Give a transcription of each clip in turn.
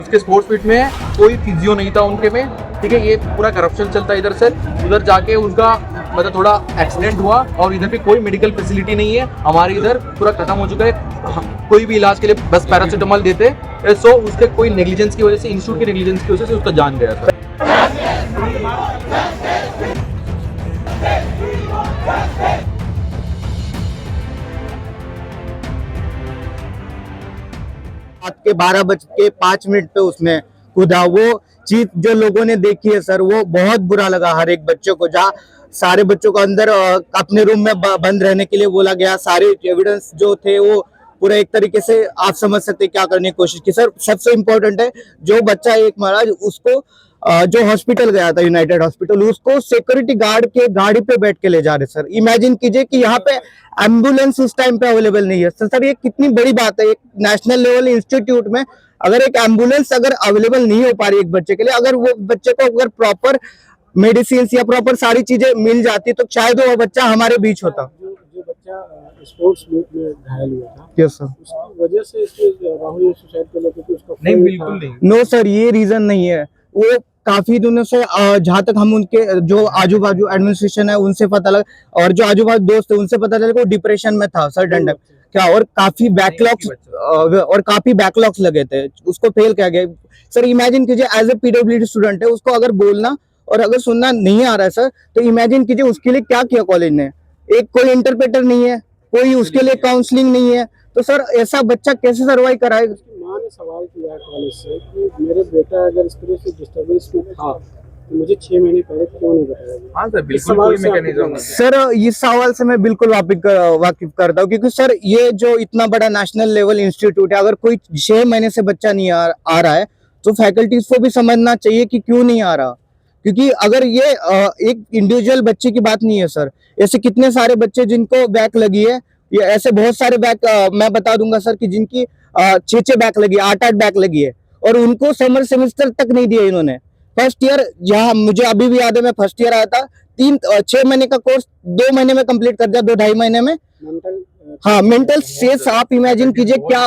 उसके sports fit में कोई फिजियो नहीं था उनके में, ठीक है। ये पूरा करप्शन चलता है इधर से उधर जाके, उनका मतलब थोड़ा एक्सीडेंट हुआ और इधर पे कोई मेडिकल फैसिलिटी नहीं है। हमारे इधर पूरा खत्म हो चुका है, कोई भी इलाज के लिए बस पैरासीटामोल देते। सो उसके कोई नेग्लिजेंस की वजह से, इंस्टीट्यूट की नेग्लिजेंस की वजह से उसका जान गया था। रात के 12:05 पे उसमें कूदा। वो चीज जो लोगों ने देखी है सर, वो बहुत बुरा लगा हर एक बच्चों को। जहाँ सारे बच्चों को अंदर अपने रूम में बंद रहने के लिए बोला गया, सारे एविडेंस जो थे वो पूरा एक तरीके से आप समझ सकते क्या करने की कोशिश की सर। सबसे इम्पोर्टेंट है जो बच्चा एक महाराज, उसको जो हॉस्पिटल गया था, यूनाइटेड हॉस्पिटल, उसको सिक्योरिटी गार्ड के गाड़ी पे बैठ के ले जा रहे सर। इमेजिन कीजिए कि यहाँ पे एम्बुलेंस उस टाइम पे अवेलेबल नहीं है सर। ये कितनी बड़ी बात है। एक नेशनल लेवल इंस्टीट्यूट में अगर एक एम्बुलेंस अगर अवेलेबल नहीं हो पा रही एक बच्चे के लिए, अगर वो बच्चे को अगर प्रॉपर मेडिसिन या प्रॉपर सारी चीजें मिल जाती तो शायद वो बच्चा हमारे बीच होता। जो बच्चा स्पोर्ट्स मीट में घायल हुआ था, यस सर। उसकी वजह से राहुल ने सुसाइड कर लिया क्योंकि उसका नहीं, बिल्कुल नहीं। नो सर, ये रीजन नहीं है। वो काफी दिनों से जहां तक हम उनके जो आजू बाजू एडमिनिस्ट्रेशन है उनसे पता लगा, और जो आजू बाजू दोस्त है उनसे पता लगा वो डिप्रेशन में था सर टाइम क्या, और काफी बैकलॉग्स लगे थे, उसको फेल किया गया सर। इमेजिन कीजिए एज ए पीडब्ल्यूडी स्टूडेंट है, उसको अगर बोलना और अगर सुनना नहीं आ रहा है सर, तो इमेजिन कीजिए उसके लिए क्या किया कॉलेज ने। एक कोई इंटरप्रेटर नहीं है, कोई उसके लिए काउंसलिंग नहीं है, तो सर ऐसा बच्चा कैसे सर्वाइव कराएगा। माँ ने सवाल किया कॉलेज से कि मेरे बेटा अगर इस तरह से डिस्टर्बेंस में था तो मुझे 6 महीने पहले क्यों नहीं बताया गया। हाँ सर, बिल्कुल कोई मैकेनिज्म सर इस सवाल से मैं बिल्कुल वाकिफ करता हूँ, क्योंकि सर ये जो इतना बड़ा नेशनल लेवल इंस्टीट्यूट है, अगर कोई 6 महीने से बच्चा नहीं आ रहा है तो फैकल्टीज को भी समझना चाहिए कि क्यों नहीं आ रहा। क्योंकि अगर ये एक इंडिविजुअल बच्चे की बात नहीं है सर, ऐसे कितने सारे बच्चे जिनको बैक लगी है, ये ऐसे बहुत सारे बैक मैं बता दूंगा सर कि जिनकी 6 बैक लगी है, 8 बैक लगी है, और उनको समर सेमेस्टर तक नहीं दिया इन्होंने। फर्स्ट ईयर, जहाँ मुझे अभी भी याद है, मैं फर्स्ट ईयर आया था, 6 महीने का कोर्स 2 महीने में कंप्लीट कर दिया, 2-2.5 महीने में। हाँ, मेंटल स्ट्रेस आप इमेजिन कीजिए क्या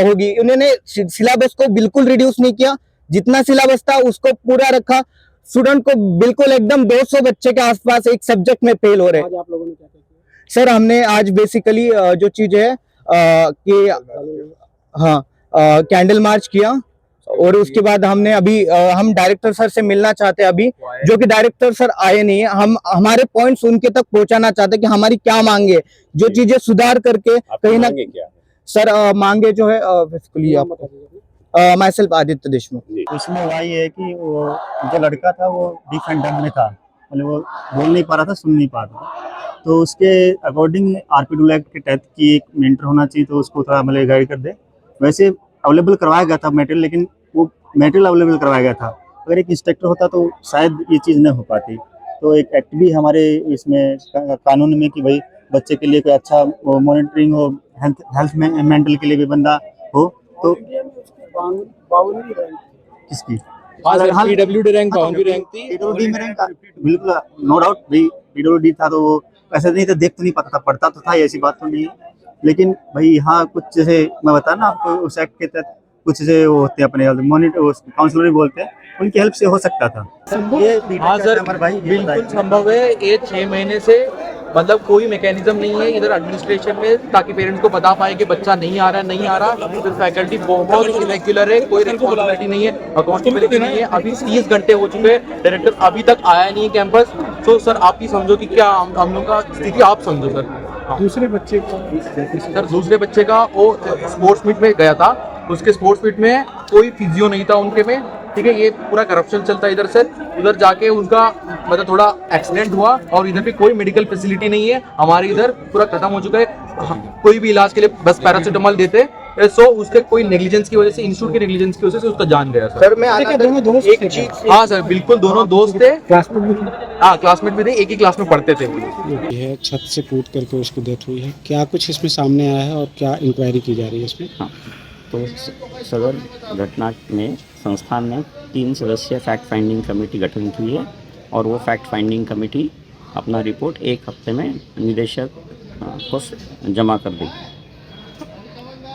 होगी। उन्होंने सिलेबस को बिल्कुल रिड्यूस नहीं किया, जितना सिलेबस था उसको पूरा रखा। स्टूडेंट को बिल्कुल एकदम 200 बच्चे के आसपास एक सब्जेक्ट में फेल हो रहे हैं। आज आप लोगों ने क्या किया सर? हमने आज बेसिकली जो चीज है कि हाँ, कैंडल मार्च किया, और उसके बाद हमने अभी हम डायरेक्टर सर से मिलना चाहते हैं अभी, जो कि डायरेक्टर सर आए नहीं है। हम हमारे पॉइंट्स उनके तक पहुंचाना चाहते हैं कि हमारी क्या मांगे, जो चीजें सुधार करके कहीं ना सर मांगे जो है basically my self Aditya Deshmukh. उसमें हुआ ये कि वो जो लड़का था वो डिफ एंड डम्ब में था, मतलब वो बोल नहीं पा रहा था, सुन नहीं पा रहा था। तो उसके अकॉर्डिंग RP2 एक्ट के तहत की एक मेंटर होना चाहिए, तो उसको थोड़ा मतलब गाइड कर दे। वैसे अवेलेबल करवाया गया था मटेरियल, लेकिन वो मटेरियल अवेलेबल करवाया गया था। अगर एक इंस्ट्रक्टर होता तो शायद ये चीज़ न हो पाती। तो एक एक्ट भी हमारे इसमें कानून में कि भाई बच्चे के लिए कोई अच्छा मॉनिटरिंग हो, हेल्थ में मेंटल के लिए भी बंदा हो। तो किसकी पीडब्ल्यूडी रैंक, बाउंड्री रैंक थी, PWD में रैंक बिल्कुल नो डाउट भाई PWD था, तो वो ऐसा नहीं था, देख तो नहीं पाता था, पढ़ता तो था, ऐसी बात तो नहीं है। लेकिन भाई यहाँ कुछ जैसे मैं बता ना आपको, उस एक्ट के तहत कुछ जैसे वो होते हैं अपने मॉनिटर काउंसलर भी बोलते हैं, उनकी हेल्प से हो सकता था। हाँ सर, बिल्कुल संभव है। ये 6 महीने से मतलब कोई मैकेनिज्म नहीं है इधर एडमिनिस्ट्रेशन में, ताकि पेरेंट्स को बता पाए कि बच्चा नहीं आ रहा। तो फैकल्टी बहुत इरेगुलर है, कोई रिस्पॉन्सिबिलिटी नहीं है, अकाउंटेबिलिटी नहीं है। अभी 30 घंटे हो चुके हैं, डायरेक्टर अभी तक आया नहीं है कैंपस। तो सर आप ही समझो कि क्या हम लोग का स्थिति आप समझो सर। दूसरे बच्चे को सर दूसरे बच्चे का वो स्पोर्ट्स मीट में गया था, उसके स्पोर्ट्स मीट में कोई फिजियो नहीं था उनके में, ठीक है। ये पूरा करप्शन चलता है इधर से उधर जाके, उनका मतलब थोड़ा एक्सीडेंट हुआ और इधर पे कोई मेडिकल फैसिलिटी नहीं है। हमारे इधर पूरा खत्म हो चुका है, कोई भी इलाज के लिए बस पैरासीटामोल देते। सो उसके कोई नेग्लिजेंस की वजह से, इंस्टीट्यूट की नेग्लिजेंस की वजह से उसका जान गया सर। मैं दोनों दोस्त एक चीज, हाँ सर, बिल्कुल दोनों दोस्त थे, हाँ क्लासमेट भी थे, एक ही क्लास में पढ़ते थे। ये छत से कूद करके उसकी डेथ हुई है, क्या कुछ इसमें सामने आया है और क्या इंक्वायरी की जा रही है इसमें? हाँ, तो सदर घटना में संस्थान ने 3 सदस्यीय फैक्ट फाइंडिंग कमेटी गठन की है, और वो फैक्ट फाइंडिंग कमेटी अपना रिपोर्ट 1 हफ्ते में निदेशक को जमा कर देगी।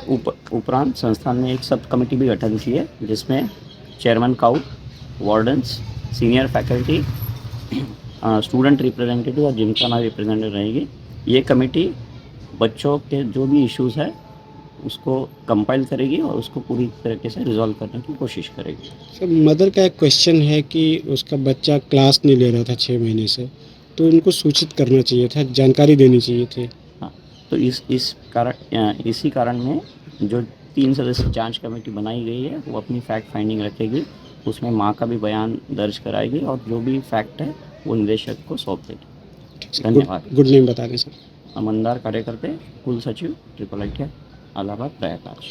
ऊपर उपरांत संस्थान ने एक सब कमेटी भी गठन की है, जिसमें chairman cout, wardens, senior faculty, student representative और जिमखाना रिप्रेजेंटेटिव रहेगी। ये कमेटी बच्चों के जो भी इश्यूज़ है उसको कंपाइल करेगी और उसको पूरी तरीके से रिजॉल्व करने की कोशिश करेगी। सर मदर का एक क्वेश्चन है कि उसका बच्चा क्लास नहीं ले रहा था 6 महीने से, तो उनको सूचित करना चाहिए था, जानकारी देनी चाहिए थी। हाँ, तो इसी कारण में जो 3 सदस्यीय जांच कमेटी बनाई गई है वो अपनी फैक्ट फाइंडिंग रखेगी, उसमें माँ का भी बयान दर्ज कराएगी और जो भी फैक्ट है वो निदेशक को सौंप देगी। धन्यवाद। गुड नेम बता दें सर। अमनदार कार्यकर्ते, कुल सचिव, IIIT इलाहाबाद प्रयागराज।